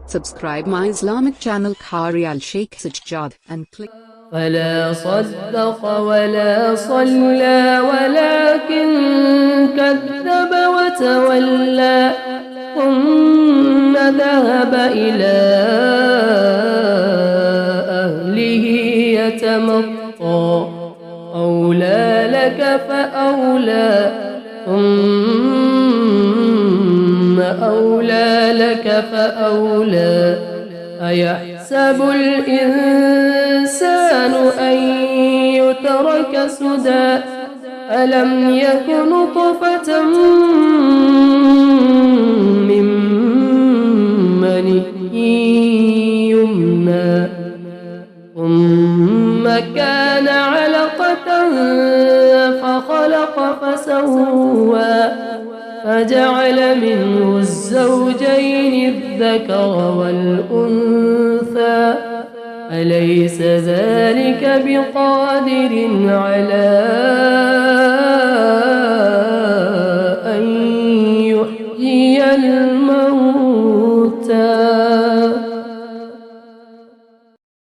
Subscribe my Islamic channel Qari Al-Sheikh Sajjad and click. فلا صدق ولا صلى ولكن كذب وتولى ثم ذهب إلى أهله يتمطى أولى لك فأولى ثم أولى لك فأولى أيحسب الإنسان أن يترك سدى ألم يك نطفة من مني يمنى ثم كان علقة فخلق فسوى فجعل منه الزوجين الذكر والأنثى أليس ذلك بقادر على أن يحيي الموتى